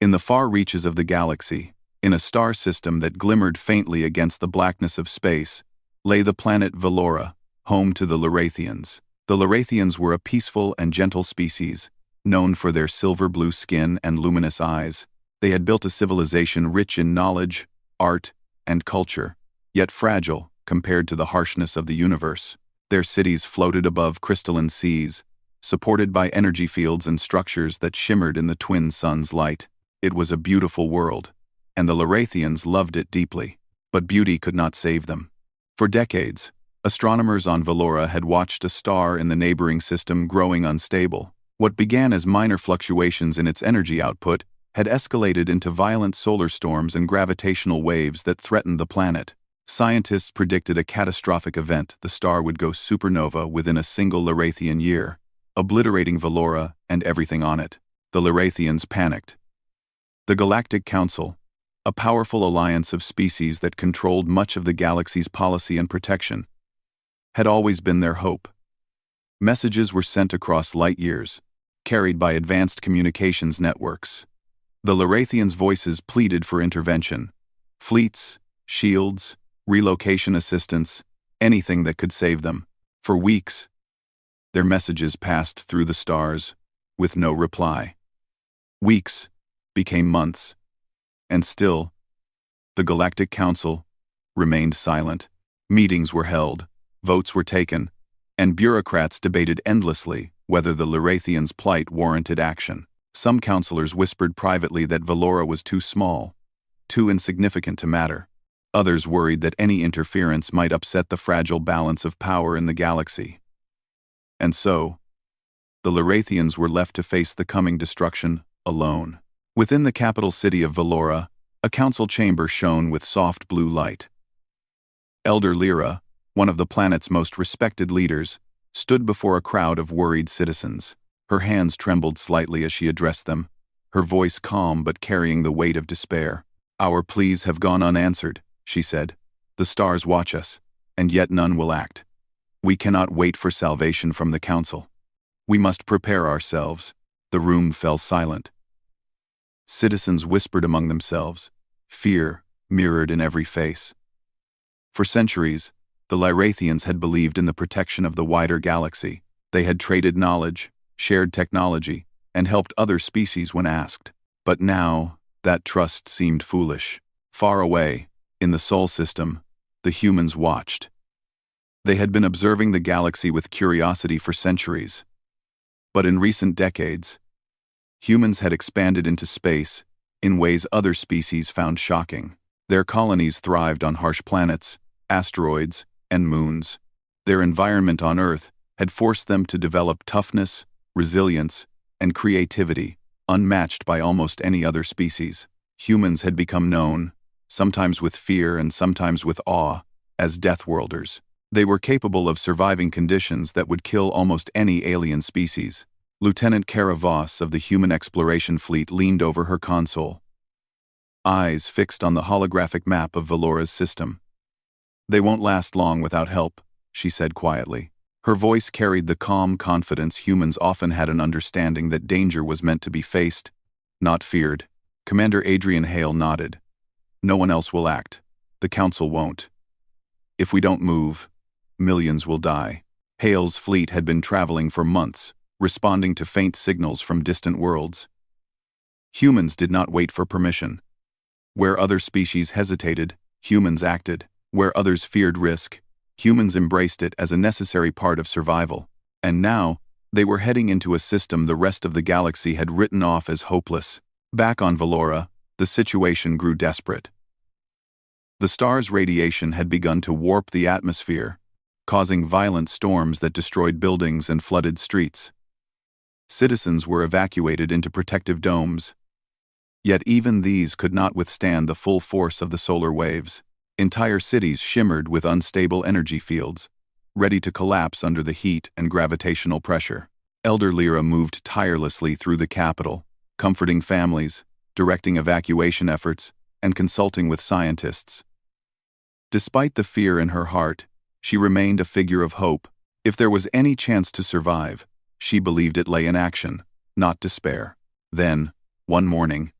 In the far reaches of the galaxy, in a star system that glimmered faintly against the blackness of space, lay the planet Valora, home to the Larathians. The Larathians were a peaceful and gentle species, known for their silver-blue skin and luminous eyes. They had built a civilization rich in knowledge, art, and culture, yet fragile compared to the harshness of the universe. Their cities floated above crystalline seas, supported by energy fields and structures that shimmered in the twin suns' light. It was a beautiful world, and the Larathians loved it deeply. But beauty could not save them. For decades, astronomers on Valora had watched a star in the neighboring system growing unstable. What began as minor fluctuations in its energy output had escalated into violent solar storms and gravitational waves that threatened the planet. Scientists predicted a catastrophic event: the star would go supernova within a single Larathian year, obliterating Valora and everything on it. The Larathians panicked. The Galactic Council, a powerful alliance of species that controlled much of the galaxy's policy and protection, had always been their hope. Messages were sent across light years, carried by advanced communications networks. The Larathians' voices pleaded for intervention: fleets, shields, relocation assistance, anything that could save them. For weeks, their messages passed through the stars, with no reply. Weeks became months, and still, the Galactic Council remained silent. Meetings were held, votes were taken, and bureaucrats debated endlessly whether the Larathians' plight warranted action. Some counselors whispered privately that Valora was too small, too insignificant to matter. Others worried that any interference might upset the fragile balance of power in the galaxy. And so, the Larathians were left to face the coming destruction alone. Within the capital city of Valora, a council chamber shone with soft blue light. Elder Lyra, one of the planet's most respected leaders, stood before a crowd of worried citizens. Her hands trembled slightly as she addressed them, her voice calm but carrying the weight of despair. "Our pleas have gone unanswered," she said. "The stars watch us, and yet none will act. We cannot wait for salvation from the council. We must prepare ourselves." The room fell silent. Citizens whispered among themselves, fear mirrored in every face. For centuries, the Larathians had believed in the protection of the wider galaxy. They had traded knowledge, shared technology, and helped other species when asked. But now, that trust seemed foolish. Far away, in the Sol system, the humans watched. They had been observing the galaxy with curiosity for centuries. But in recent decades, humans had expanded into space in ways other species found shocking. Their colonies thrived on harsh planets, asteroids, and moons. Their environment on Earth had forced them to develop toughness, resilience, and creativity unmatched by almost any other species. Humans had become known, sometimes with fear and sometimes with awe, as Deathworlders. They were capable of surviving conditions that would kill almost any alien species. Lieutenant Kara Voss of the Human Exploration Fleet leaned over her console, eyes fixed on the holographic map of Valora's system. "They won't last long without help," she said quietly. Her voice carried the calm confidence humans often had, an understanding that danger was meant to be faced, not feared. Commander Adrian Hale nodded. "No one else will act. The Council won't. If we don't move, millions will die." Hale's fleet had been traveling for months, responding to faint signals from distant worlds. Humans did not wait for permission. Where other species hesitated, humans acted. Where others feared risk, humans embraced it as a necessary part of survival. And now, they were heading into a system the rest of the galaxy had written off as hopeless. Back on Valora, the situation grew desperate. The star's radiation had begun to warp the atmosphere, causing violent storms that destroyed buildings and flooded streets. Citizens were evacuated into protective domes. Yet even these could not withstand the full force of the solar waves. Entire cities shimmered with unstable energy fields, ready to collapse under the heat and gravitational pressure. Elder Lyra moved tirelessly through the capital, comforting families, directing evacuation efforts, and consulting with scientists. Despite the fear in her heart, she remained a figure of hope. If there was any chance to survive, she believed it lay in action, not despair. Then, one morning,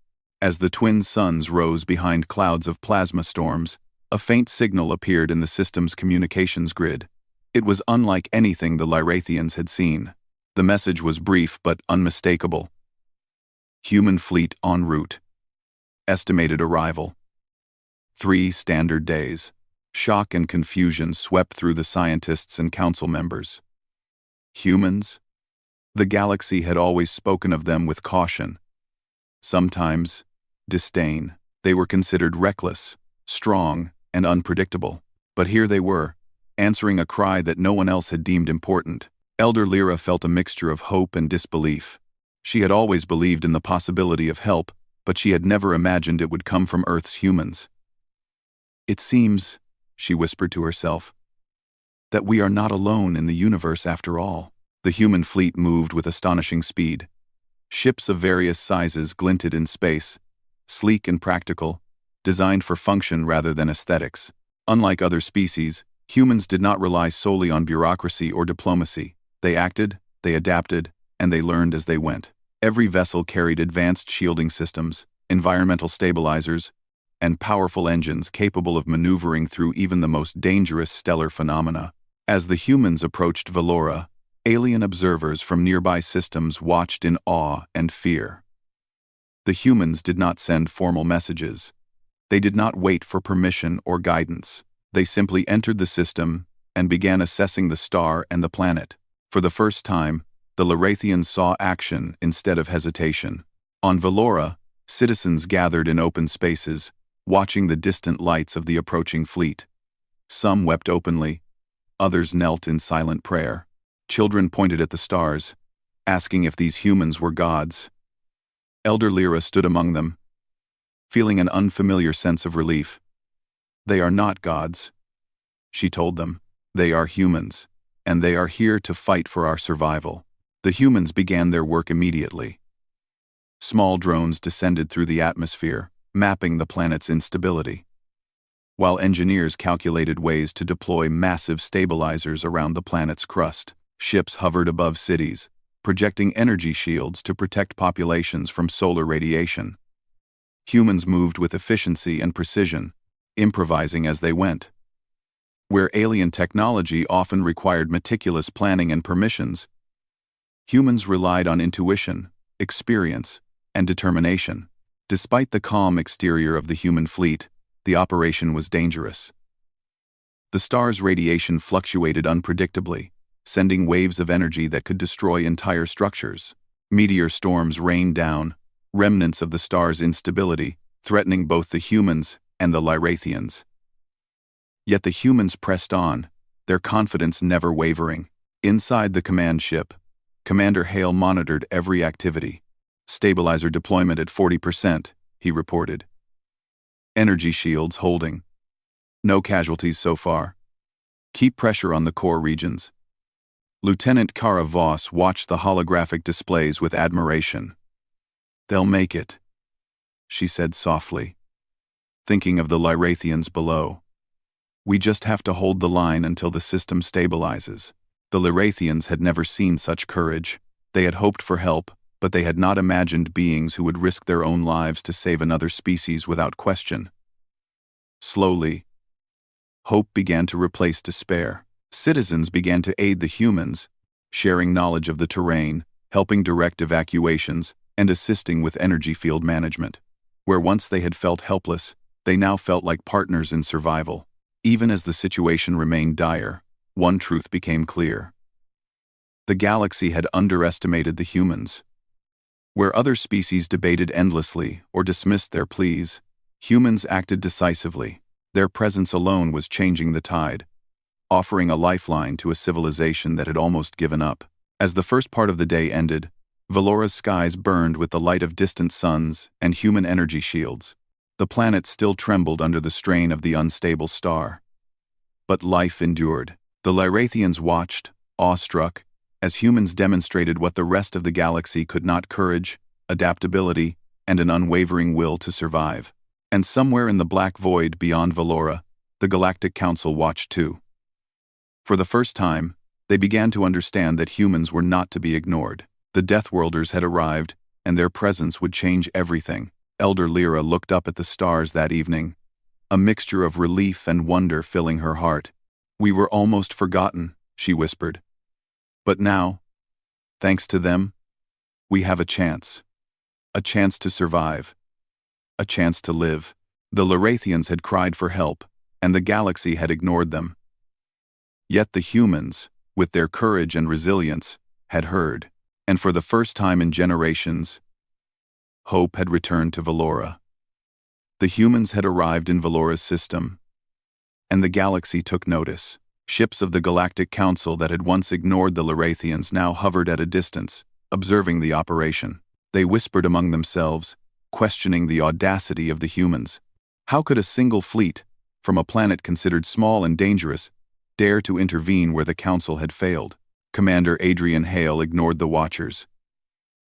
As the twin suns rose behind clouds of plasma storms, a faint signal appeared in the system's communications grid. It was unlike anything the Lyrathians had seen. The message was brief but unmistakable. Human fleet en route. Estimated arrival. 3 standard days. Shock and confusion swept through the scientists and council members. Humans? The galaxy had always spoken of them with caution. Sometimes, disdain. They were considered reckless, strong, and unpredictable. But here they were, answering a cry that no one else had deemed important. Elder Lyra felt a mixture of hope and disbelief. She had always believed in the possibility of help, but she had never imagined it would come from Earth's humans. "It seems," she whispered to herself, "that we are not alone in the universe after all." The human fleet moved with astonishing speed. Ships of various sizes glinted in space, sleek and practical, designed for function rather than aesthetics. Unlike other species, humans did not rely solely on bureaucracy or diplomacy. They acted, they adapted, and they learned as they went. Every vessel carried advanced shielding systems, environmental stabilizers, and powerful engines capable of maneuvering through even the most dangerous stellar phenomena. As the humans approached Valora, alien observers from nearby systems watched in awe and fear. The humans did not send formal messages. They did not wait for permission or guidance. They simply entered the system and began assessing the star and the planet. For the first time, the Lyrathians saw action instead of hesitation. On Valora, citizens gathered in open spaces, watching the distant lights of the approaching fleet. Some wept openly, others knelt in silent prayer. Children pointed at the stars, asking if these humans were gods. Elder Lyra stood among them, feeling an unfamiliar sense of relief. "They are not gods," she told them. "They are humans, and they are here to fight for our survival." The humans began their work immediately. Small drones descended through the atmosphere, mapping the planet's instability, while engineers calculated ways to deploy massive stabilizers around the planet's crust. Ships hovered above cities, projecting energy shields to protect populations from solar radiation. Humans moved with efficiency and precision, improvising as they went. Where alien technology often required meticulous planning and permissions, humans relied on intuition, experience, and determination. Despite the calm exterior of the human fleet, the operation was dangerous. The star's radiation fluctuated unpredictably, sending waves of energy that could destroy entire structures. Meteor storms rained down, remnants of the star's instability, threatening both the humans and the Lyrathians. Yet the humans pressed on, their confidence never wavering. Inside the command ship, Commander Hale monitored every activity. "Stabilizer deployment at 40%, he reported. "Energy shields holding. No casualties so far. Keep pressure on the core regions." Lieutenant Kara Voss watched the holographic displays with admiration. "They'll make it," she said softly, thinking of the Lyrathians below. "We just have to hold the line until the system stabilizes." The Lyrathians had never seen such courage. They had hoped for help, but they had not imagined beings who would risk their own lives to save another species without question. Slowly, hope began to replace despair. Citizens began to aid the humans, sharing knowledge of the terrain, helping direct evacuations, and assisting with energy field management. Where once they had felt helpless, they now felt like partners in survival. Even as the situation remained dire, one truth became clear. The galaxy had underestimated the humans. Where other species debated endlessly or dismissed their pleas, humans acted decisively. Their presence alone was changing the tide, offering a lifeline to a civilization that had almost given up. As the first part of the day ended, Valora's skies burned with the light of distant suns and human energy shields. The planet still trembled under the strain of the unstable star. But life endured. The Lyrathians watched, awestruck, as humans demonstrated what the rest of the galaxy could not: courage, adaptability, and an unwavering will to survive. And somewhere in the black void beyond Valora, the Galactic Council watched too. For the first time, they began to understand that humans were not to be ignored. The Deathworlders had arrived, and their presence would change everything. Elder Lyra looked up at the stars that evening, a mixture of relief and wonder filling her heart. "We were almost forgotten," she whispered. "But now, thanks to them, we have a chance. A chance to survive. A chance to live." The Lorathians had cried for help, and the galaxy had ignored them. Yet the humans, with their courage and resilience, had heard, and for the first time in generations, hope had returned to Valora. The humans had arrived in Valora's system, and the galaxy took notice. Ships of the Galactic Council that had once ignored the Lorathians now hovered at a distance, observing the operation. They whispered among themselves, questioning the audacity of the humans. How could a single fleet, from a planet considered small and dangerous, dare to intervene where the Council had failed? Commander Adrian Hale ignored the Watchers.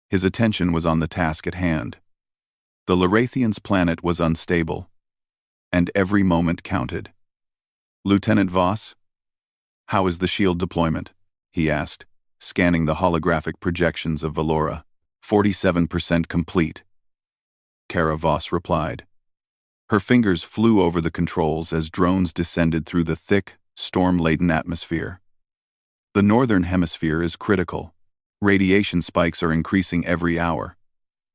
His attention was on the task at hand. The Lorathians' planet was unstable, and every moment counted. "Lieutenant Voss, how is the shield deployment?" he asked, scanning the holographic projections of Valora. 47% complete," Kara Voss replied. Her fingers flew over the controls as drones descended through the thick, storm-laden atmosphere. "The northern hemisphere is critical. Radiation spikes are increasing every hour.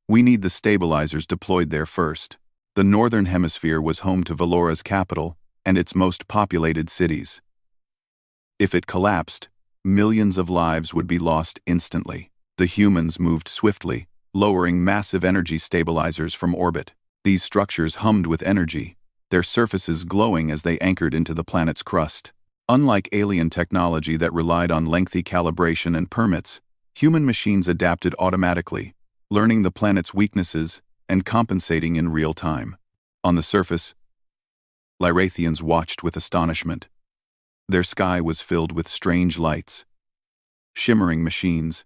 We need the stabilizers deployed there first." The northern hemisphere was home to Valora's capital and its most populated cities. If it collapsed, millions of lives would be lost instantly. The humans moved swiftly, lowering massive energy stabilizers from orbit. These structures hummed with energy, their surfaces glowing as they anchored into the planet's crust. Unlike alien technology that relied on lengthy calibration and permits, human machines adapted automatically, learning the planet's weaknesses and compensating in real time. On the surface, Lyrathians watched with astonishment. Their sky was filled with strange lights, shimmering machines,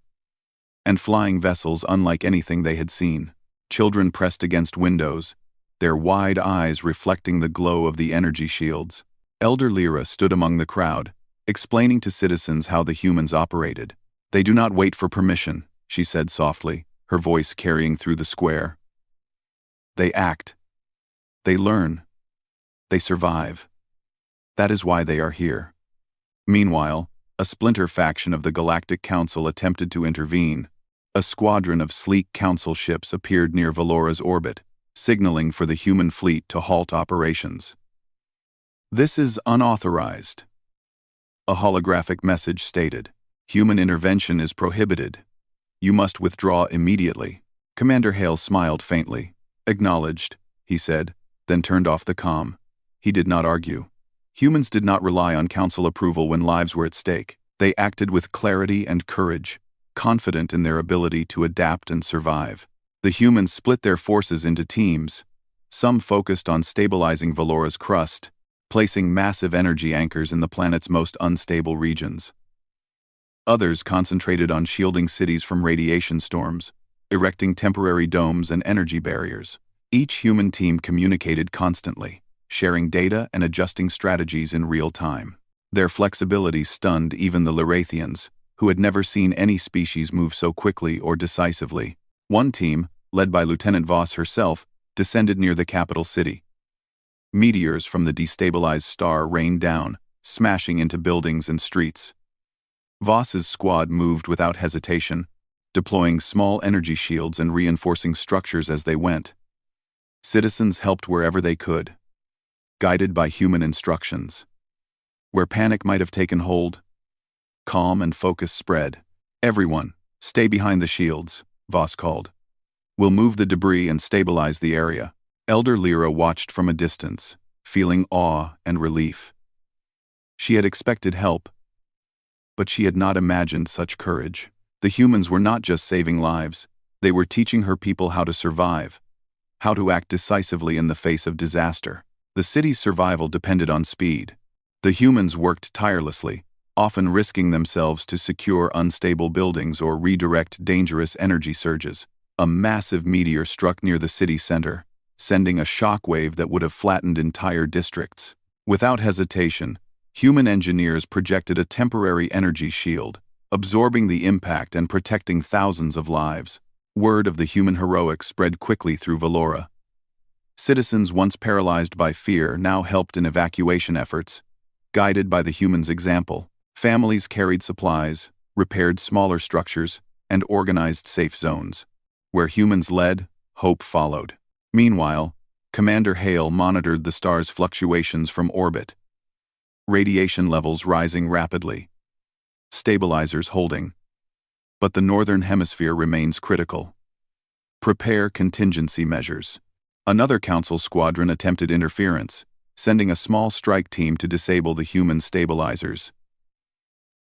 and flying vessels unlike anything they had seen. Children pressed against windows, their wide eyes reflecting the glow of the energy shields. Elder Lyra stood among the crowd, explaining to citizens how the humans operated. "They do not wait for permission," she said softly, her voice carrying through the square. "They act. They learn. They survive. That is why they are here." Meanwhile, a splinter faction of the Galactic Council attempted to intervene. A squadron of sleek council ships appeared near Valora's orbit, signaling for the human fleet to halt operations. "This is unauthorized," a holographic message stated. "Human intervention is prohibited. You must withdraw immediately." Commander Hale smiled faintly. "Acknowledged," he said, then turned off the comm. He did not argue. Humans did not rely on council approval when lives were at stake. They acted with clarity and courage, confident in their ability to adapt and survive. The humans split their forces into teams, some focused on stabilizing Valora's crust, placing massive energy anchors in the planet's most unstable regions. Others concentrated on shielding cities from radiation storms, erecting temporary domes and energy barriers. Each human team communicated constantly, sharing data and adjusting strategies in real time. Their flexibility stunned even the Lorathians, who had never seen any species move so quickly or decisively. One team, led by Lieutenant Voss herself, descended near the capital city. Meteors from the destabilized star rained down, smashing into buildings and streets. Voss's squad moved without hesitation, deploying small energy shields and reinforcing structures as they went. Citizens helped wherever they could, guided by human instructions. Where panic might have taken hold, calm and focus spread. "Everyone, stay behind the shields," Voss called. "We'll move the debris and stabilize the area." Elder Lyra watched from a distance, feeling awe and relief. She had expected help, but she had not imagined such courage. The humans were not just saving lives, they were teaching her people how to survive, how to act decisively in the face of disaster. The city's survival depended on speed. The humans worked tirelessly, often risking themselves to secure unstable buildings or redirect dangerous energy surges. A massive meteor struck near the city center, sending a shockwave that would have flattened entire districts. Without hesitation, human engineers projected a temporary energy shield, absorbing the impact and protecting thousands of lives. Word of the human heroics spread quickly through Valora, Citizens once paralyzed by fear now helped in evacuation efforts, guided by the humans' example. Families carried supplies, repaired smaller structures, and organized safe zones. Where humans led, hope followed. Meanwhile, Commander Hale monitored the star's fluctuations from orbit. Radiation levels rising rapidly. Stabilizers holding. But the northern hemisphere remains critical. Prepare contingency measures. Another Council squadron attempted interference, sending a small strike team to disable the human stabilizers.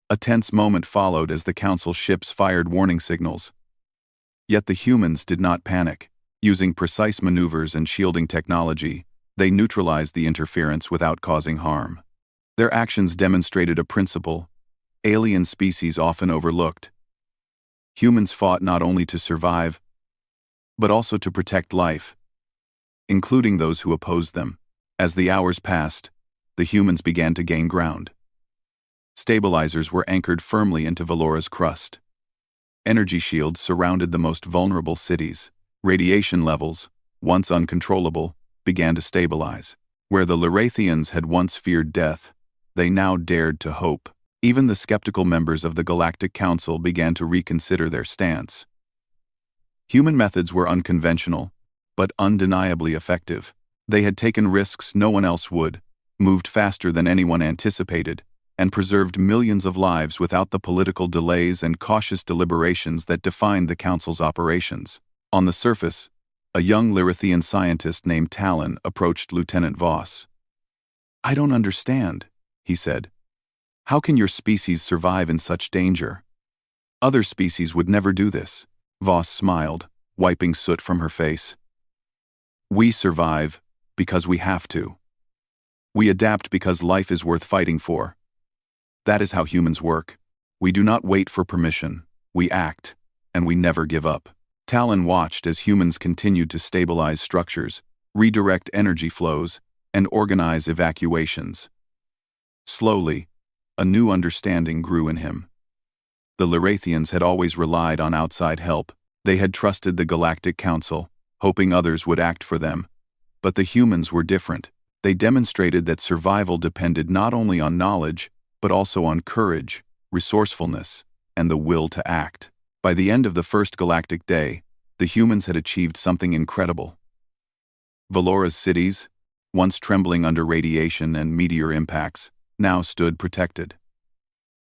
A tense moment followed as the Council ships fired warning signals. Yet the humans did not panic. Using precise maneuvers and shielding technology, they neutralized the interference without causing harm. Their actions demonstrated a principle alien species often overlooked. Humans fought not only to survive, but also to protect life, including those who opposed them. As the hours passed, the humans began to gain ground. Stabilizers were anchored firmly into Valora's crust. Energy shields surrounded the most vulnerable cities. Radiation levels, once uncontrollable, began to stabilize. Where the Larathians had once feared death, they now dared to hope. Even the skeptical members of the Galactic Council began to reconsider their stance. Human methods were unconventional, but undeniably effective. They had taken risks no one else would, moved faster than anyone anticipated, and preserved millions of lives without the political delays and cautious deliberations that defined the Council's operations. On the surface, a young Larathian scientist named Talon approached Lieutenant Voss. "I don't understand," he said. "How can your species survive in such danger? Other species would never do this." Voss smiled, wiping soot from her face. "We survive because we have to. We adapt because life is worth fighting for. That is how humans work. We do not wait for permission, we act, and we never give up." Talon watched as humans continued to stabilize structures, redirect energy flows, and organize evacuations. Slowly, a new understanding grew in him. The Larathians had always relied on outside help. They had trusted the Galactic Council, hoping others would act for them. But the humans were different. They demonstrated that survival depended not only on knowledge, but also on courage, resourcefulness, and the will to act. By the end of the first galactic day, the humans had achieved something incredible. Valora's cities, once trembling under radiation and meteor impacts, now stood protected.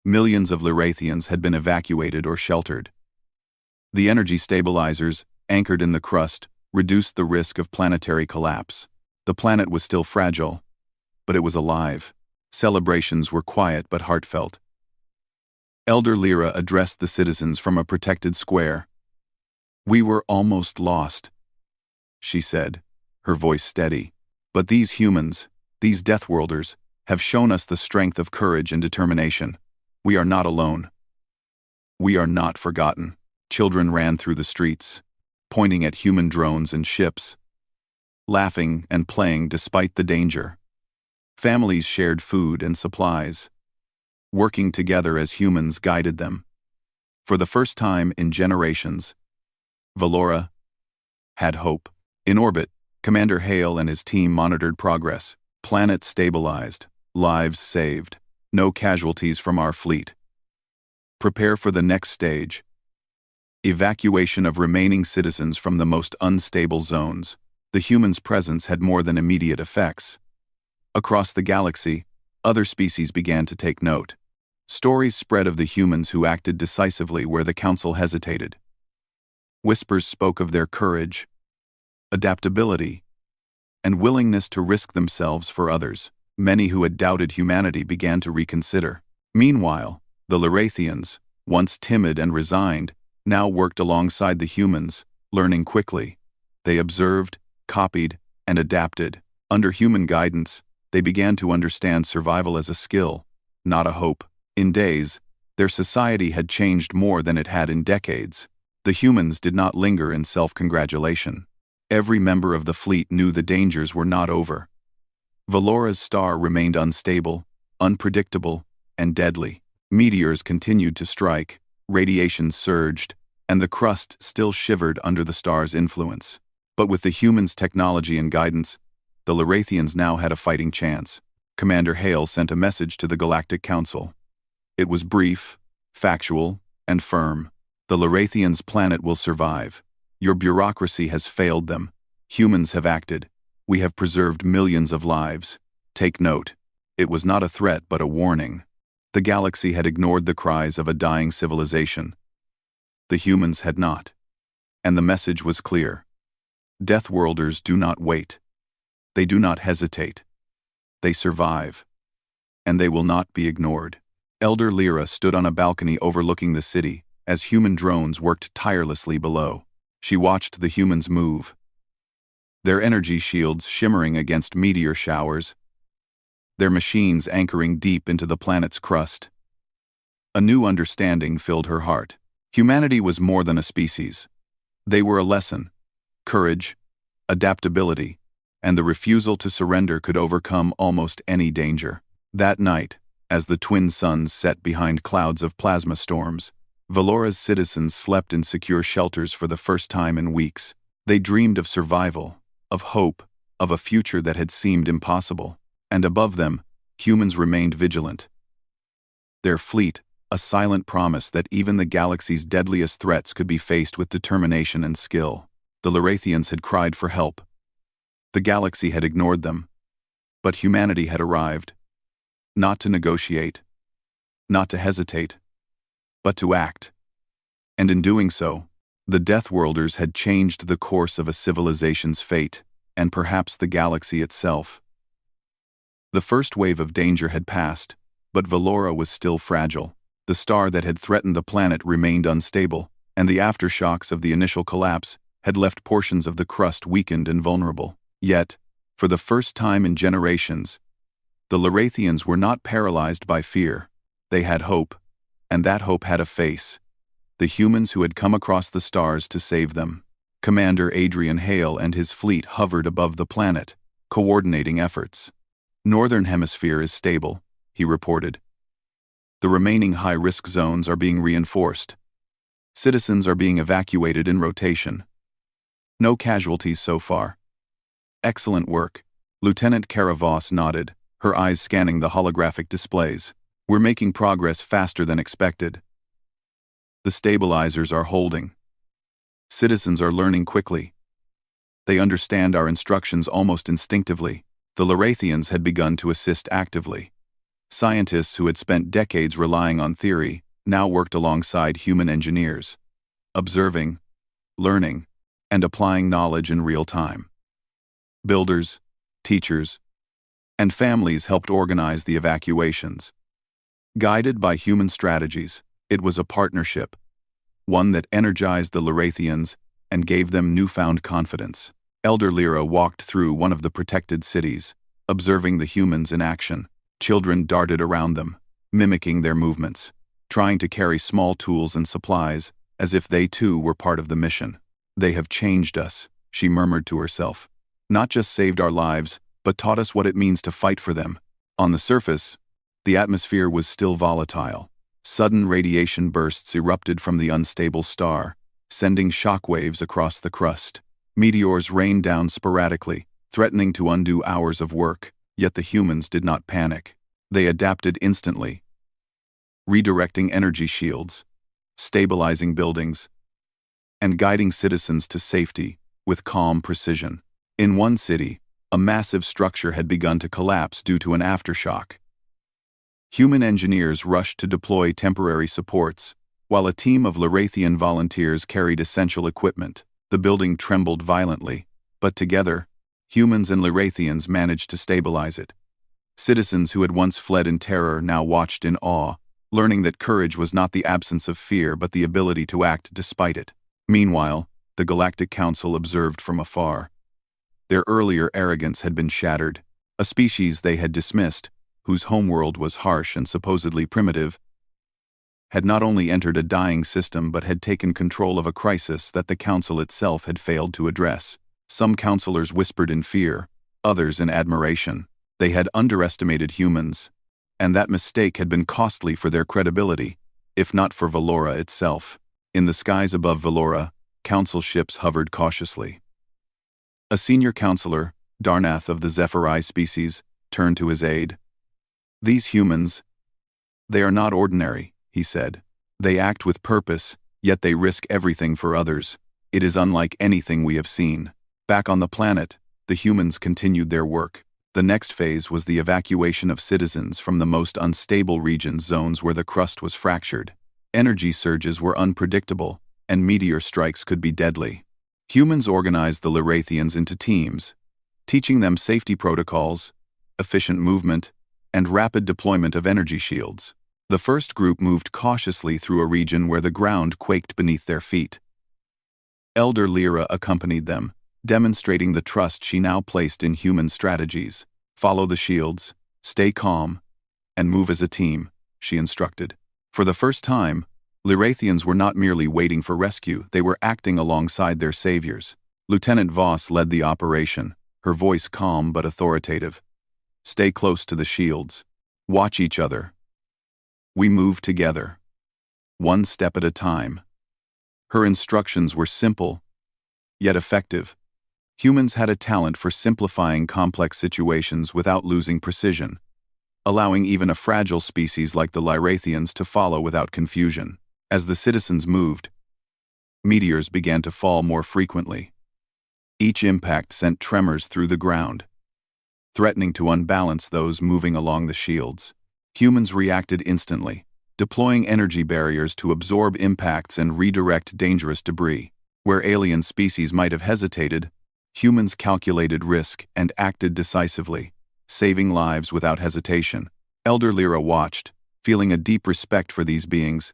Millions of Larathians had been evacuated or sheltered. The energy stabilizers, anchored in the crust, reduced the risk of planetary collapse. The planet was still fragile, but it was alive. Celebrations were quiet but heartfelt. Elder Lyra addressed the citizens from a protected square. "We were almost lost," she said, her voice steady. "But these humans, these Deathworlders, have shown us the strength of courage and determination. We are not alone. We are not forgotten." Children ran through the streets, pointing at human drones and ships, laughing and playing despite the danger. Families shared food and supplies, working together as humans guided them. For the first time in generations, Valora had hope. In orbit, Commander Hale and his team monitored progress. Planet stabilized, lives saved, no casualties from our fleet. Prepare for the next stage. Evacuation of remaining citizens from the most unstable zones. The humans' presence had more than immediate effects. Across the galaxy, other species began to take note. Stories spread of the humans who acted decisively where the Council hesitated. Whispers spoke of their courage, adaptability, and willingness to risk themselves for others. Many who had doubted humanity began to reconsider. Meanwhile, the Larathians, once timid and resigned, now worked alongside the humans, learning quickly. They observed, copied, and adapted. Under human guidance, they began to understand survival as a skill, not a hope. In days, their society had changed more than it had in decades. The humans did not linger in self-congratulation. Every member of the fleet knew the dangers were not over. Valora's star remained unstable, unpredictable, and deadly. Meteors continued to strike, radiation surged, and the crust still shivered under the star's influence. But with the humans' technology and guidance, the Lorathians now had a fighting chance. Commander Hale sent a message to the Galactic Council. It was brief, factual, and firm. The Lorathians' planet will survive. Your bureaucracy has failed them. Humans have acted. We have preserved millions of lives. Take note. It was not a threat but a warning. The galaxy had ignored the cries of a dying civilization. The humans had not. And the message was clear. Deathworlders do not wait. They do not hesitate. They survive. And they will not be ignored. Elder Lyra stood on a balcony overlooking the city as human drones worked tirelessly below. She watched the humans move, their energy shields shimmering against meteor showers, their machines anchoring deep into the planet's crust. A new understanding filled her heart. Humanity was more than a species. They were a lesson. Courage, adaptability, and the refusal to surrender could overcome almost any danger. That night, as the twin suns set behind clouds of plasma storms, Valora's citizens slept in secure shelters for the first time in weeks. They dreamed of survival, of hope, of a future that had seemed impossible. And above them, humans remained vigilant. Their fleet, a silent promise that even the galaxy's deadliest threats could be faced with determination and skill. The Lorathians had cried for help. The galaxy had ignored them. But humanity had arrived. Not to negotiate, not to hesitate, but to act. And in doing so, the Deathworlders had changed the course of a civilization's fate, and perhaps the galaxy itself. The first wave of danger had passed, but Valora was still fragile. The star that had threatened the planet remained unstable, and the aftershocks of the initial collapse had left portions of the crust weakened and vulnerable. Yet, for the first time in generations, the Lorathians were not paralyzed by fear. They had hope, and that hope had a face. The humans who had come across the stars to save them. Commander Adrian Hale and his fleet hovered above the planet, coordinating efforts. Northern Hemisphere is stable, he reported. The remaining high-risk zones are being reinforced. Citizens are being evacuated in rotation. No casualties so far. Excellent work. Lieutenant Caravos nodded, her eyes scanning the holographic displays. We're making progress faster than expected. The stabilizers are holding. Citizens are learning quickly. They understand our instructions almost instinctively. The Lorathians had begun to assist actively. Scientists who had spent decades relying on theory now worked alongside human engineers, observing, learning, and applying knowledge in real time. Builders, teachers, and families helped organize the evacuations. Guided by human strategies, it was a partnership, one that energized the Lorathians and gave them newfound confidence. Elder Lyra walked through one of the protected cities, observing the humans in action. Children darted around them, mimicking their movements, trying to carry small tools and supplies as if they too were part of the mission. They have changed us, she murmured to herself. Not just saved our lives, but taught us what it means to fight for them. On the surface, the atmosphere was still volatile. Sudden radiation bursts erupted from the unstable star, sending shockwaves across the crust. Meteors rained down sporadically, threatening to undo hours of work, yet the humans did not panic. They adapted instantly, redirecting energy shields, stabilizing buildings, and guiding citizens to safety with calm precision. In one city, a massive structure had begun to collapse due to an aftershock. Human engineers rushed to deploy temporary supports, while a team of Lorathian volunteers carried essential equipment. The building trembled violently, but together, humans and Lorathians managed to stabilize it. Citizens who had once fled in terror now watched in awe, learning that courage was not the absence of fear but the ability to act despite it. Meanwhile, the Galactic Council observed from afar. Their earlier arrogance had been shattered. A species they had dismissed, whose homeworld was harsh and supposedly primitive, had not only entered a dying system but had taken control of a crisis that the Council itself had failed to address. Some counselors whispered in fear, others in admiration. They had underestimated humans, and that mistake had been costly for their credibility, if not for Valora itself. In the skies above Valora, Council ships hovered cautiously. A senior counselor, Darnath of the Zephyri species, turned to his aide. "These humans, they are not ordinary," he said. "They act with purpose, yet they risk everything for others. It is unlike anything we have seen." Back on the planet, the humans continued their work. The next phase was the evacuation of citizens from the most unstable regions, zones where the crust was fractured. Energy surges were unpredictable, and meteor strikes could be deadly. Humans organized the Lirathians into teams, teaching them safety protocols, efficient movement, and rapid deployment of energy shields. The first group moved cautiously through a region where the ground quaked beneath their feet. Elder Lyra accompanied them, demonstrating the trust she now placed in human strategies. "Follow the shields, stay calm, and move as a team," she instructed. For the first time, Lirathians were not merely waiting for rescue, they were acting alongside their saviors. Lieutenant Voss led the operation, her voice calm but authoritative. "Stay close to the shields. Watch each other. We move together. One step at a time." Her instructions were simple, yet effective. Humans had a talent for simplifying complex situations without losing precision, allowing even a fragile species like the Lirathians to follow without confusion. As the citizens moved, meteors began to fall more frequently. Each impact sent tremors through the ground, threatening to unbalance those moving along the shields. Humans reacted instantly, deploying energy barriers to absorb impacts and redirect dangerous debris. Where alien species might have hesitated, humans calculated risk and acted decisively, saving lives without hesitation. Elder Lyra watched, feeling a deep respect for these beings.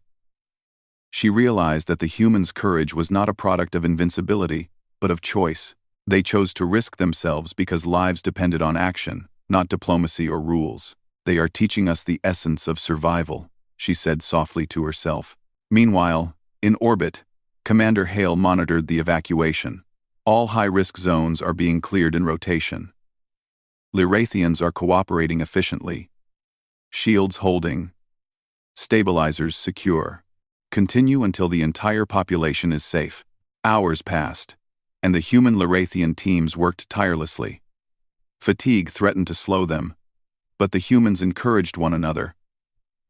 She realized that the humans' courage was not a product of invincibility, but of choice. They chose to risk themselves because lives depended on action, not diplomacy or rules. "They are teaching us the essence of survival," she said softly to herself. Meanwhile, in orbit, Commander Hale monitored the evacuation. All high-risk zones are being cleared in rotation. Lirathians are cooperating efficiently. Shields holding. Stabilizers secure. Continue until the entire population is safe. Hours passed, and the human Lirathian teams worked tirelessly. Fatigue threatened to slow them, but the humans encouraged one another,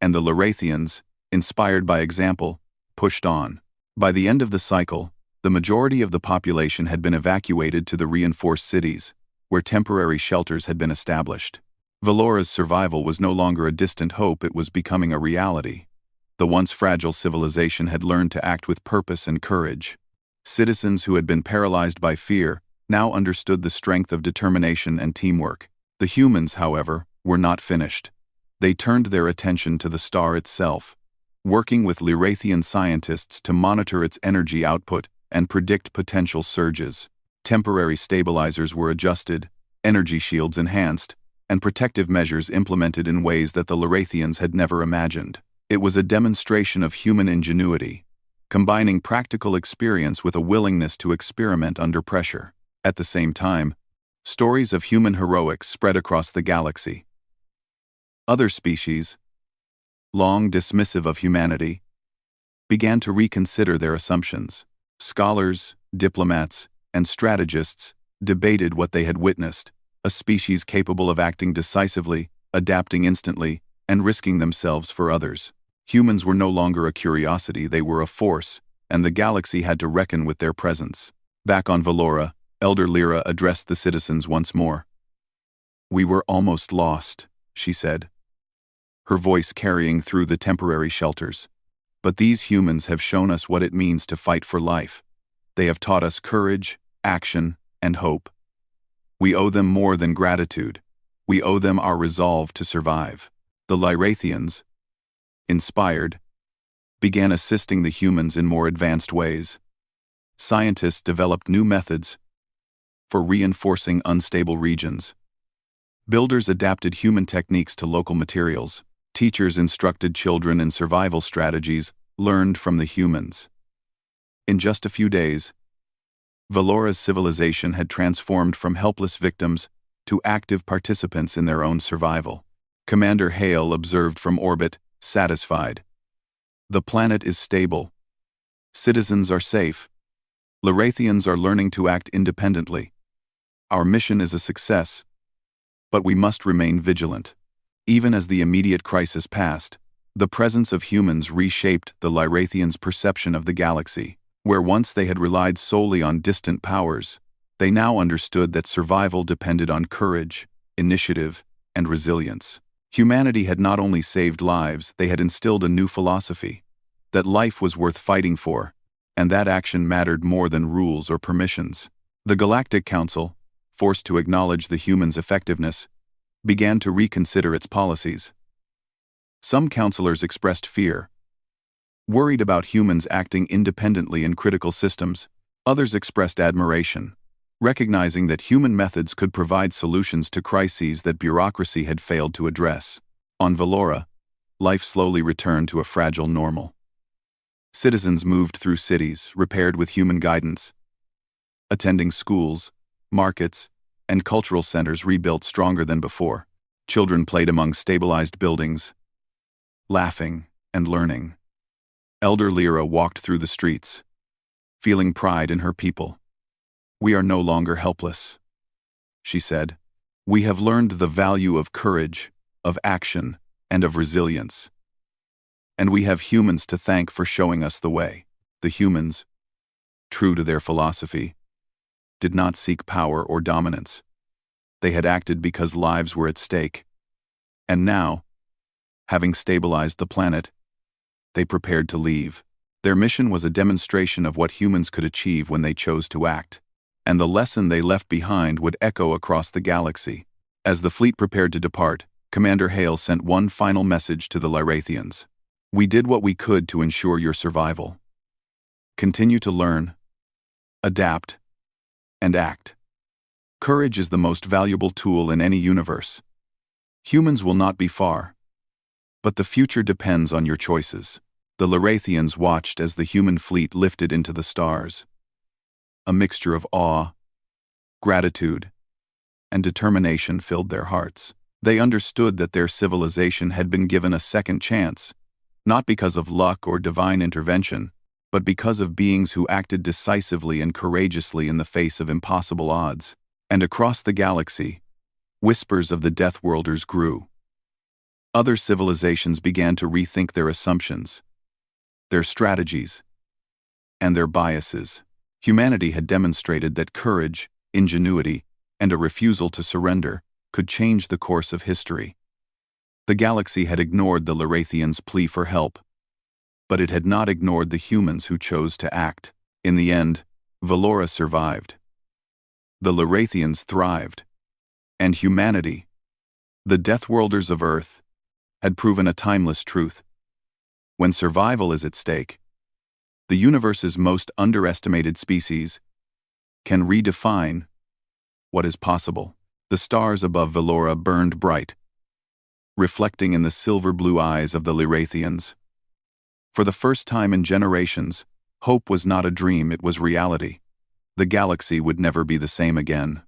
and the Lirathians, inspired by example, pushed on. By the end of the cycle, the majority of the population had been evacuated to the reinforced cities, where temporary shelters had been established. Velora's survival was no longer a distant hope, it was becoming a reality. The once fragile civilization had learned to act with purpose and courage. Citizens who had been paralyzed by fear now understood the strength of determination and teamwork. The humans, however, were not finished. They turned their attention to the star itself, working with Lirathian scientists to monitor its energy output and predict potential surges. Temporary stabilizers were adjusted, energy shields enhanced, and protective measures implemented in ways that the Lirathians had never imagined. It was a demonstration of human ingenuity, combining practical experience with a willingness to experiment under pressure. At the same time, stories of human heroics spread across the galaxy. Other species, long dismissive of humanity, began to reconsider their assumptions. Scholars, diplomats, and strategists debated what they had witnessed: a species capable of acting decisively, adapting instantly, and risking themselves for others. Humans were no longer a curiosity, they were a force, and the galaxy had to reckon with their presence. Back on Velora, Elder Lyra addressed the citizens once more. "We were almost lost," she said, her voice carrying through the temporary shelters. "But these humans have shown us what it means to fight for life. They have taught us courage, action, and hope. We owe them more than gratitude. We owe them our resolve to survive." The Lirathians, inspired, began assisting the humans in more advanced ways. Scientists developed new methods for reinforcing unstable regions. Builders adapted human techniques to local materials. Teachers instructed children in survival strategies learned from the humans. In just a few days, Velora's civilization had transformed from helpless victims to active participants in their own survival. Commander Hale observed from orbit, satisfied. "The planet is stable. Citizens are safe. Lirathians are learning to act independently. Our mission is a success, but we must remain vigilant. Even as the immediate crisis passed, the presence of humans reshaped the Lyrathians' perception of the galaxy. Where once they had relied solely on distant powers, they now understood that survival depended on courage, initiative, and resilience. Humanity had not only saved lives, they had instilled a new philosophy: that life was worth fighting for, and that action mattered more than rules or permissions. The Galactic Council, forced to acknowledge the humans' effectiveness, began to reconsider its policies. Some counselors expressed fear, worried about humans acting independently in critical systems. Others expressed admiration, recognizing that human methods could provide solutions to crises that bureaucracy had failed to address. On Valora, life slowly returned to a fragile normal. Citizens moved through cities, repaired with human guidance, attending schools, markets, and cultural centers rebuilt stronger than before. Children played among stabilized buildings, laughing and learning. Elder Lyra walked through the streets, feeling pride in her people. "We are no longer helpless," she said. "We have learned the value of courage, of action, and of resilience. And we have humans to thank for showing us the way." The humans, true to their philosophy, did not seek power or dominance. They had acted because lives were at stake. And now, having stabilized the planet, they prepared to leave. Their mission was a demonstration of what humans could achieve when they chose to act. And the lesson they left behind would echo across the galaxy. As the fleet prepared to depart, Commander Hale sent one final message to the Lyrathians: "We did what we could to ensure your survival. Continue to learn, adapt, and act. Courage is the most valuable tool in any universe. Humans will not be far, but the future depends on your choices." The Lyrathians watched as the human fleet lifted into the stars. A mixture of awe, gratitude, and determination filled their hearts. They understood that their civilization had been given a second chance, not because of luck or divine intervention, but because of beings who acted decisively and courageously in the face of impossible odds. And across the galaxy, whispers of the Deathworlders grew. Other civilizations began to rethink their assumptions, their strategies, and their biases. Humanity had demonstrated that courage, ingenuity, and a refusal to surrender could change the course of history. The galaxy had ignored the Lyrathians' plea for help, but it had not ignored the humans who chose to act. In the end, Valora survived. The Lyrathians thrived. And humanity, the Deathworlders of Earth, had proven a timeless truth. When survival is at stake, the universe's most underestimated species can redefine what is possible. The stars above Valora burned bright, reflecting in the silver-blue eyes of the Lyrathians. For the first time in generations, hope was not a dream, it was reality. The galaxy would never be the same again.